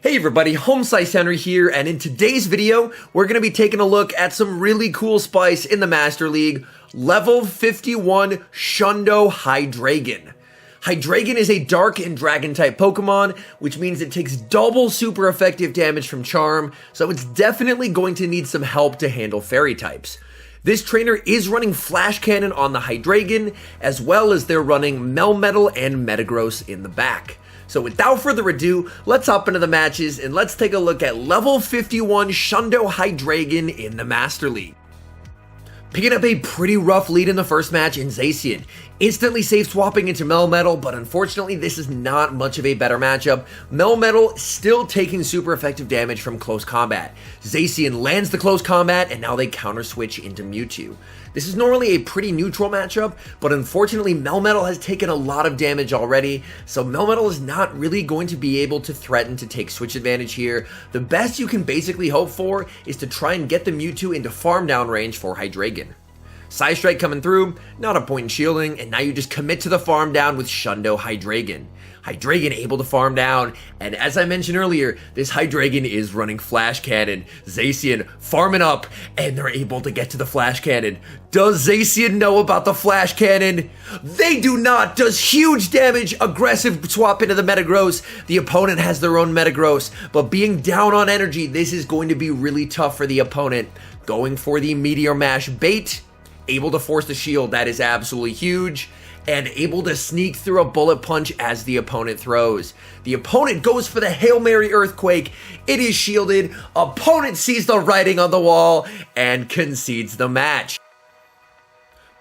Hey everybody, HomeSliceHenry here, and in today's video, we're going to be taking a look at some really cool spice in the Master League, level 51 SHUNDO HYDREIGON. HYDREIGON is a dark and dragon type Pokemon, which means it takes double super effective damage from Charm, so it's definitely going to need some help to handle fairy types. This trainer is running Flash Cannon on the HYDREIGON, as well as they're running Melmetal and Metagross in the back. So without further ado, let's hop into the matches and let's take a look at level 51 SHUNDO HYDREIGON in the Master League. Picking up a pretty rough lead in the first match in Zacian, instantly safe swapping into Melmetal, but unfortunately this is not much of a better matchup. Melmetal still taking super effective damage from close combat. Zacian lands the close combat and now they counter switch into Mewtwo. This is normally a pretty neutral matchup, but unfortunately Melmetal has taken a lot of damage already, so Melmetal is not really going to be able to threaten to take switch advantage here. The best you can basically hope for is to try and get the Mewtwo into farm down range for HYDREIGON. Side Strike coming through, not a point in shielding, and now you just commit to the farm down with SHUNDO HYDREIGON. HYDREIGON able to farm down, and as I mentioned earlier, this HYDREIGON is running Flash Cannon. Zacian farming up, and they're able to get to the Flash Cannon. Does Zacian know about the Flash Cannon? They do not! Does huge damage, aggressive swap into the Metagross. The opponent has their own Metagross, but being down on energy, this is going to be really tough for the opponent. Going for the Meteor Mash bait, able to force the shield, that is absolutely huge, and able to sneak through a bullet punch as the opponent throws. The opponent goes for the Hail Mary Earthquake, it is shielded, opponent sees the writing on the wall, and concedes the match.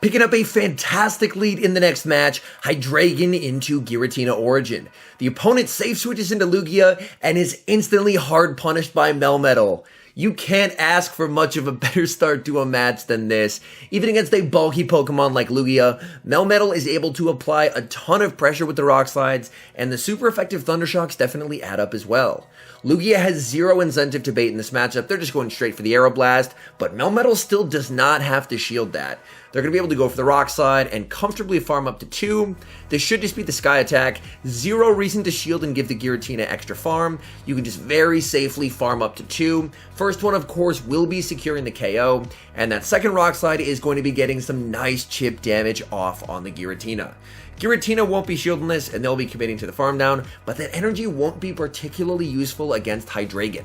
Picking up a fantastic lead in the next match, HYDREIGON into Giratina Origin. The opponent safe switches into Lugia and is instantly hard punished by Melmetal. You can't ask for much of a better start to a match than this. Even against a bulky Pokemon like Lugia, Melmetal is able to apply a ton of pressure with the Rock Slides, and the super effective Thunder Shocks definitely add up as well. Lugia has zero incentive to bait in this matchup, they're just going straight for the Aeroblast, but Melmetal still does not have to shield that. They're going to be able to go for the Rock Slide and comfortably farm up to 2. This should just be the Sky Attack. Zero reason to shield and give the Giratina extra farm. You can just very safely farm up to 2. First one, of course, will be securing the KO, and that second Rock Slide is going to be getting some nice chip damage off on the Giratina. Giratina won't be shielding this, and they'll be committing to the farm down, but that energy won't be particularly useful against HYDREIGON.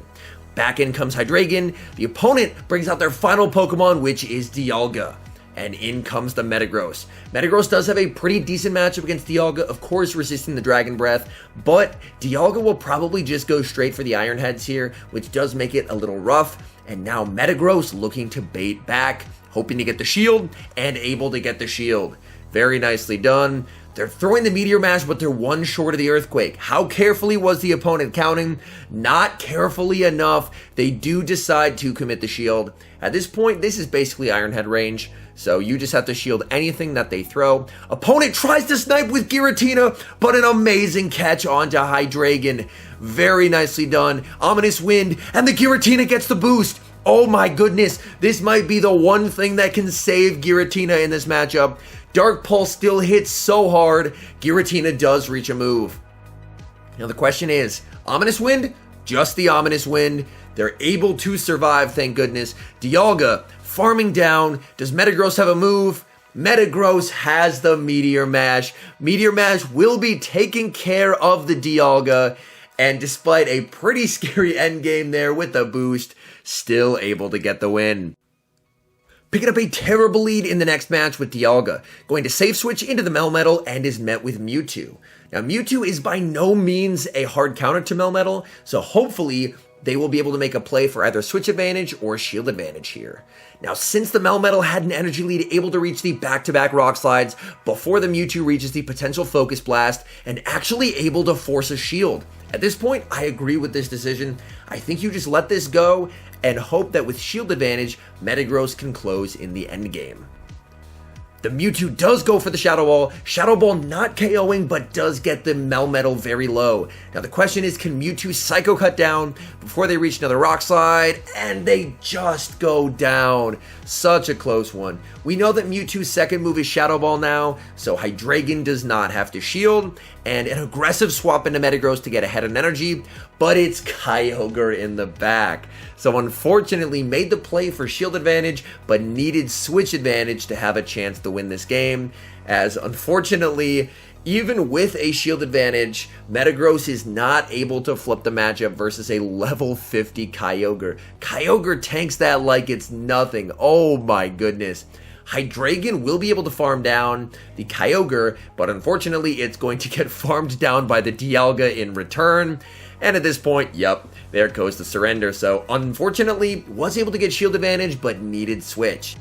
Back in comes HYDREIGON. The opponent brings out their final Pokemon, which is Dialga. And in comes the Metagross. Metagross does have a pretty decent matchup against Dialga, of course resisting the Dragon Breath, but Dialga will probably just go straight for the Iron Heads here, which does make it a little rough. And now Metagross looking to bait back, hoping to get the shield, and able to get the shield. Very nicely done. They're throwing the Meteor Mash, but they're one short of the Earthquake. How carefully was the opponent counting? Not carefully enough. They do decide to commit the shield. At this point, this is basically Iron Head range, so you just have to shield anything that they throw. Opponent tries to snipe with Giratina, but an amazing catch onto HYDREIGON. Very nicely done. Ominous Wind, and the Giratina gets the boost. Oh my goodness, this might be the one thing that can save Giratina in this matchup. Dark Pulse still hits so hard, Giratina does reach a move. Now the question is, Ominous Wind? Just the Ominous Wind. They're able to survive, thank goodness. Dialga farming down. Does Metagross have a move? Metagross has the Meteor Mash. Meteor Mash will be taking care of the Dialga, and despite a pretty scary endgame there with the boost, still able to get the win. Picking up a terrible lead in the next match with Dialga, going to safe switch into the Melmetal and is met with Mewtwo. Now Mewtwo is by no means a hard counter to Melmetal, so hopefully they will be able to make a play for either switch advantage or shield advantage here. Now since the Melmetal had an energy lead able to reach the back-to-back Rock Slides before the Mewtwo reaches the potential Focus Blast and actually able to force a shield. At this point, I agree with this decision. I think you just let this go and hope that with shield advantage, Metagross can close in the endgame. The Mewtwo does go for the Shadow Ball. Shadow Ball not KOing, but does get the Melmetal very low. Now the question is, can Mewtwo Psycho Cut down before they reach another Rock Slide? And they just go down. Such a close one. We know that Mewtwo's second move is Shadow Ball now, so HYDREIGON does not have to shield. and an aggressive swap into Metagross to get ahead on energy, but it's Kyogre in the back. So unfortunately made the play for shield advantage, but needed switch advantage to have a chance to win this game, as unfortunately, even with a shield advantage, Metagross is not able to flip the matchup versus a level 50 Kyogre. Kyogre tanks that like it's nothing. Oh my goodness. Hydreigon will be able to farm down the Kyogre, but unfortunately it's going to get farmed down by the Dialga in return. And at this point, yep, there goes the surrender. So unfortunately, was able to get shield advantage, but needed switch.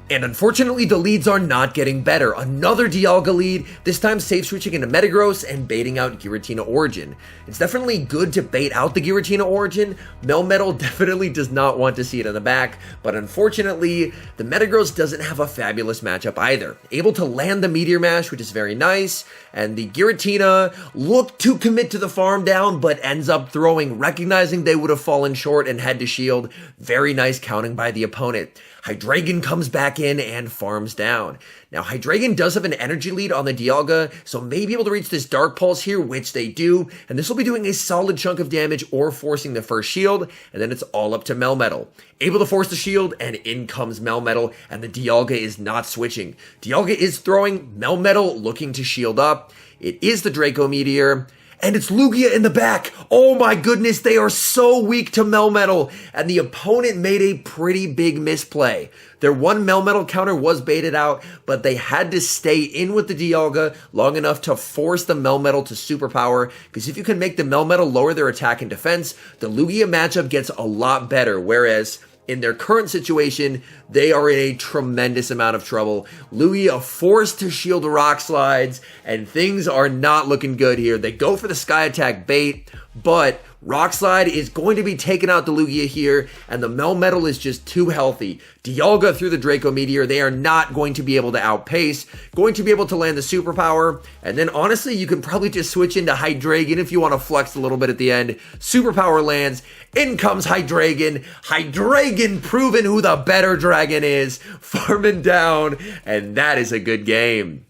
And unfortunately, the leads are not getting better. Another Dialga lead, this time safe switching into Metagross and baiting out Giratina Origin. It's definitely good to bait out the Giratina Origin. Melmetal definitely does not want to see it in the back, but unfortunately, the Metagross doesn't have a fabulous matchup either. Able to land the Meteor Mash, which is very nice, and the Giratina looked to commit to the farm down, but ends up throwing, recognizing they would have fallen short and had to shield. Very nice counting by the opponent. Hydreigon comes back in and farms down. Now, Hydreigon does have an energy lead on the Dialga, so may be able to reach this Dark Pulse here, which they do, and this will be doing a solid chunk of damage or forcing the first shield, and then it's all up to Melmetal. Able to force the shield, and in comes Melmetal, and the Dialga is not switching. Dialga is throwing, Melmetal looking to shield up. It is the Draco Meteor. And it's Lugia in the back. Oh my goodness, they are so weak to Melmetal. And the opponent made a pretty big misplay. Their one Melmetal counter was baited out, but they had to stay in with the Dialga long enough to force the Melmetal to superpower. Because if you can make the Melmetal lower their attack and defense, the Lugia matchup gets a lot better. Whereas in their current situation, they are in a tremendous amount of trouble. Lugia forced to shield Rock Slides, and things are not looking good here. They go for the Sky Attack bait, but Rock Slide is going to be taking out the Lugia here, and the Melmetal is just too healthy. Dialga through the Draco Meteor, they are not going to be able to outpace, going to be able to land the superpower, and then honestly, you can probably just switch into Hydreigon if you want to flex a little bit at the end. Superpower lands, in comes Hydreigon. Hydreigon proving who the better dragon is, farming down, and that is a good game.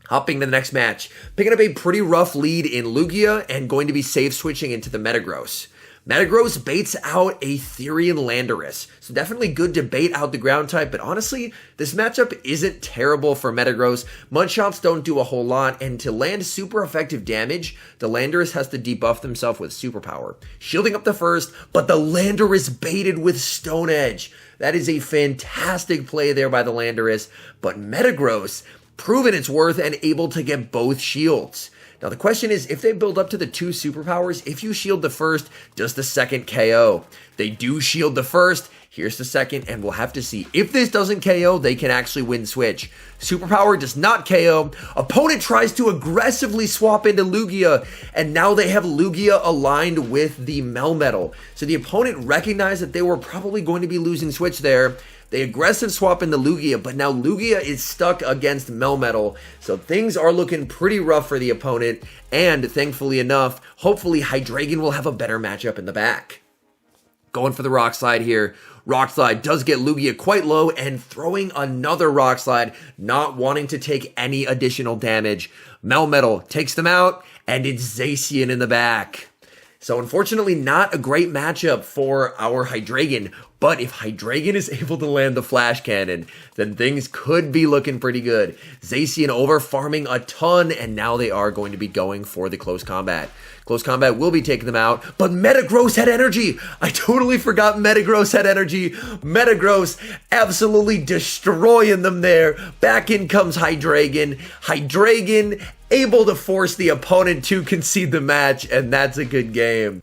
Hopping to the next match, picking up a pretty rough lead in Lugia and going to be safe switching into the Metagross. Metagross baits out a Therian Landorus, so definitely good to bait out the ground type, but honestly, this matchup isn't terrible for Metagross. Mudshots don't do a whole lot, and to land super effective damage, the Landorus has to debuff themselves with superpower. Shielding up the first, but the Landorus baited with Stone Edge. That is a fantastic play there by the Landorus, but Metagross proven its worth and able to get both shields. Now the question is, if they build up to the two superpowers, if you shield the first, does the second KO? They do shield the first, here's the second, and we'll have to see. If this doesn't KO, they can actually win switch. Superpower does not KO. Opponent tries to aggressively swap into Lugia, and now they have Lugia aligned with the Melmetal. So the opponent recognized that they were probably going to be losing switch there. They aggressive swap into Lugia, but now Lugia is stuck against Melmetal, so things are looking pretty rough for the opponent, and thankfully enough, hopefully Hydreigon will have a better matchup in the back. Going for the Rock Slide here. Rock Slide does get Lugia quite low, and throwing another Rock Slide, not wanting to take any additional damage. Melmetal takes them out, and it's Zacian in the back. So unfortunately, not a great matchup for our Hydreigon, but if Hydreigon is able to land the Flash Cannon, then things could be looking pretty good. Zacian over farming a ton, and now they are going to be going for the close combat. Close combat will be taking them out, but Metagross had energy! I totally forgot Metagross had energy. Metagross absolutely destroying them there. Back in comes Hydreigon. Hydreigon able to force the opponent to concede the match, and that's a good game.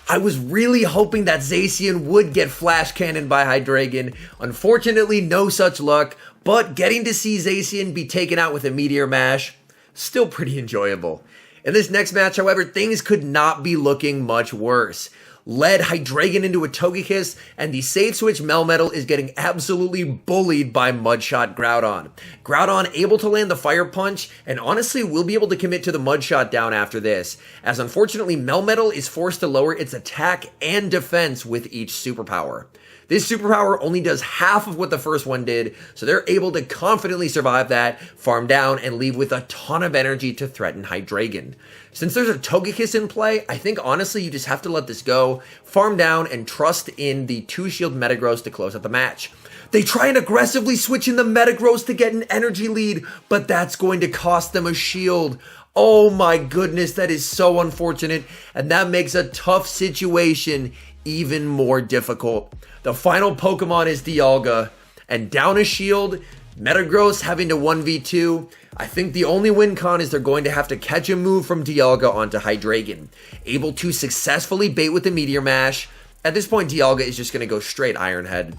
I was really hoping that Zacian would get Flash Cannon by Hydreigon. Unfortunately, no such luck, but getting to see Zacian be taken out with a Meteor Mash, still pretty enjoyable. In this next match, however, things could not be looking much worse. led Hydreigon into a Togekiss, and the save switch Melmetal is getting absolutely bullied by Mudshot Groudon. Groudon able to land the Fire Punch, and honestly will be able to commit to the Mudshot down after this, as unfortunately Melmetal is forced to lower its attack and defense with each superpower. This superpower only does half of what the first one did, so they're able to confidently survive that, farm down, and leave with a ton of energy to threaten Hydreigon. Since there's a Togekiss in play, I think honestly you just have to let this go, farm down, and trust in the 2-shield Metagross to close out the match. They try and aggressively switch in the Metagross to get an energy lead, but that's going to cost them a shield. Oh my goodness, that is so unfortunate, and that makes a tough situation even more difficult. The final Pokemon is Dialga, and down a shield, Metagross having to 1v2. I think the only win con is they're going to have to catch a move from Dialga onto Hydreigon. Able to successfully bait with the Meteor Mash. At this point, Dialga is just going to go straight Iron Head.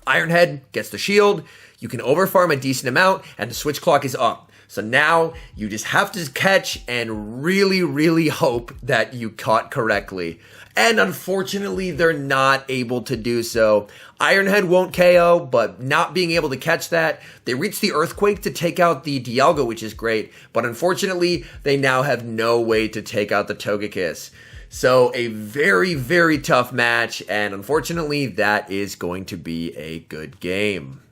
Iron Head gets the shield, you can overfarm a decent amount, and the switch clock is up. So now you just have to catch and really hope that you caught correctly. And unfortunately, they're not able to do so. Iron Head won't KO, but not being able to catch that, they reach the Earthquake to take out the Dialga, which is great. But unfortunately, they now have no way to take out the Togekiss. So a very tough match, and unfortunately, that is going to be a good game.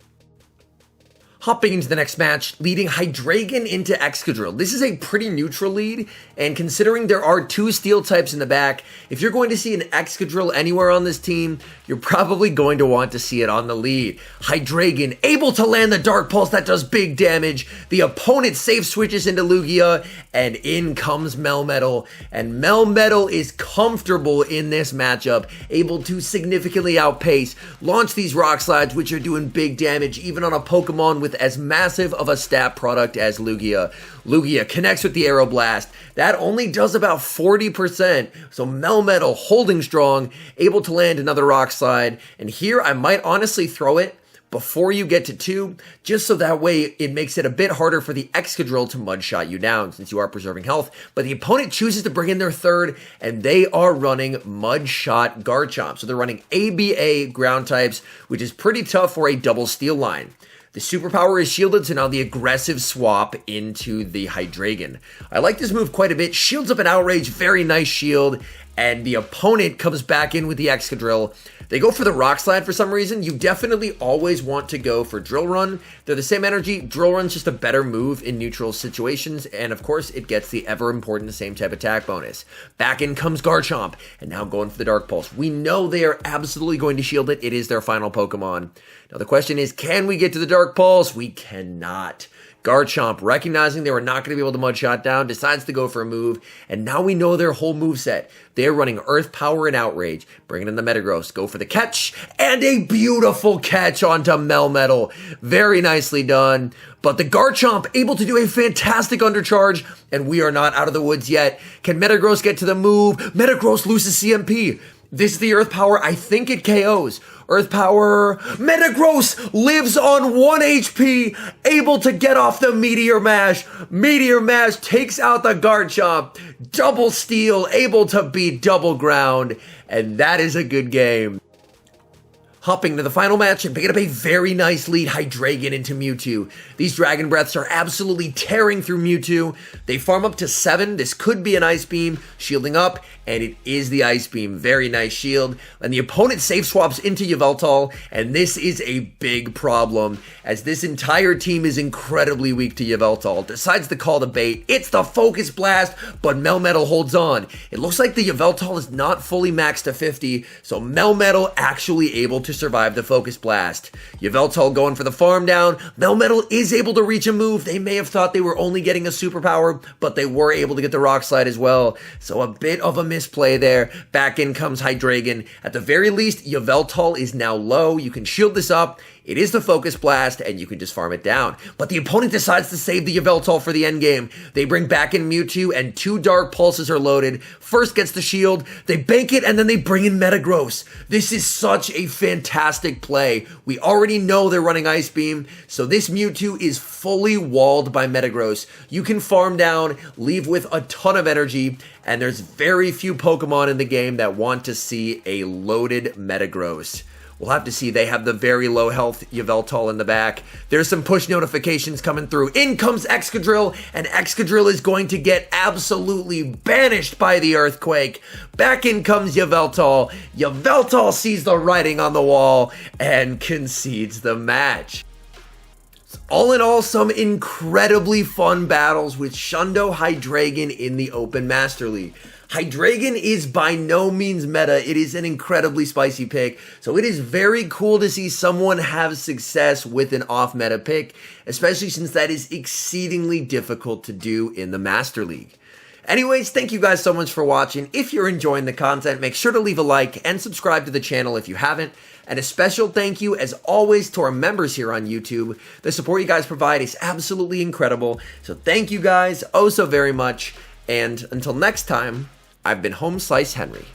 Hopping into the next match, leading Hydreigon into Excadrill. This is a pretty neutral lead, and considering there are 2 steel types in the back, if you're going to see an Excadrill anywhere on this team, you're probably going to want to see it on the lead. Hydreigon able to land the Dark Pulse that does big damage. The opponent safe switches into Lugia, and in comes Melmetal. And Melmetal is comfortable in this matchup, able to significantly outpace, launch these Rock Slides, which are doing big damage even on a Pokemon with as massive of a stat product as Lugia. Lugia connects with the Aeroblast. That only does about 40%. So Melmetal holding strong, able to land another Rock Slide. And here I might honestly throw it before you get to 2, just so that way it makes it a bit harder for the Excadrill to Mudshot you down, since you are preserving health. But the opponent chooses to bring in their 3rd, and they are running Mudshot Garchomp. So they're running ABA ground types, which is pretty tough for a double steel line. The superpower is shielded, so now the aggressive swap into the Hydreigon. I like this move quite a bit. Shields up an Outrage, very nice shield, and the opponent comes back in with the Excadrill. They go for the Rock Slide for some reason. You definitely always want to go for Drill Run. They're the same energy. Drill Run's just a better move in neutral situations, and of course, it gets the ever important same type attack bonus. Back in comes Garchomp, and now going for the Dark Pulse. We know they are absolutely going to shield it. It is their final Pokemon. Now the question is, can we get to the Dark Pulse? We cannot. Garchomp, recognizing they were not going to be able to Mudshot down, decides to go for a move, and now we know their whole moveset. They're running Earth Power and Outrage, bringing in the Metagross, go for the catch, and a beautiful catch onto Melmetal. Very nicely done, but the Garchomp able to do a fantastic undercharge, and we are not out of the woods yet. Can Metagross get to the move? Metagross loses CMP. This is the Earth Power. I think it KOs. Earth Power. Metagross lives on 1 HP, able to get off the Meteor Mash. Meteor Mash takes out the Garchomp. Double Steel, able to beat Double Ground. And that is a good game. Hopping to the final match and picking up a very nice lead, Hydreigon into Mewtwo. These Dragon Breaths are absolutely tearing through Mewtwo. They farm up to 7. This could be an Ice Beam, shielding up, and it is the Ice Beam. Very nice shield. And the opponent safe swaps into Yveltal, and this is a big problem, as this entire team is incredibly weak to Yveltal. Decides to call the bait. It's the Focus Blast, but Melmetal holds on. It looks like the Yveltal is not fully maxed to 50, so Melmetal actually able to survive the Focus Blast. Yveltal going for the farm down. Melmetal is able to reach a move. They may have thought they were only getting a superpower, but they were able to get the Rock Slide as well. So a bit of a misplay there. Back in comes Hydreigon. At the very least, Yveltal is now low. You can shield this up. It is the Focus Blast, and you can just farm it down. But the opponent decides to save the Yveltal for the endgame. They bring back in Mewtwo, and 2 Dark Pulses are loaded. First gets the shield, they bank it, and then they bring in Metagross. This is such a fantastic play. We already know they're running Ice Beam, so this Mewtwo is fully walled by Metagross. You can farm down, leave with a ton of energy, and there's very few Pokemon in the game that want to see a loaded Metagross. We'll have to see. They have the very low health Yveltal in the back. There's some push notifications coming through. In comes Excadrill, and Excadrill is going to get absolutely banished by the Earthquake. Back in comes Yveltal. Yveltal sees the writing on the wall and concedes the match. All in all, some incredibly fun battles with Shundo Hydreigon in the Open Master League. Hydreigon is by no means meta. It is an incredibly spicy pick, so it is very cool to see someone have success with an off-meta pick, especially since that is exceedingly difficult to do in the Master League. Anyways, thank you guys so much for watching. If you're enjoying the content, make sure to leave a like and subscribe to the channel if you haven't. And a special thank you, as always, to our members here on YouTube. The support you guys provide is absolutely incredible. So thank you guys oh so very much. And until next time, I've been HomeSliceHenry.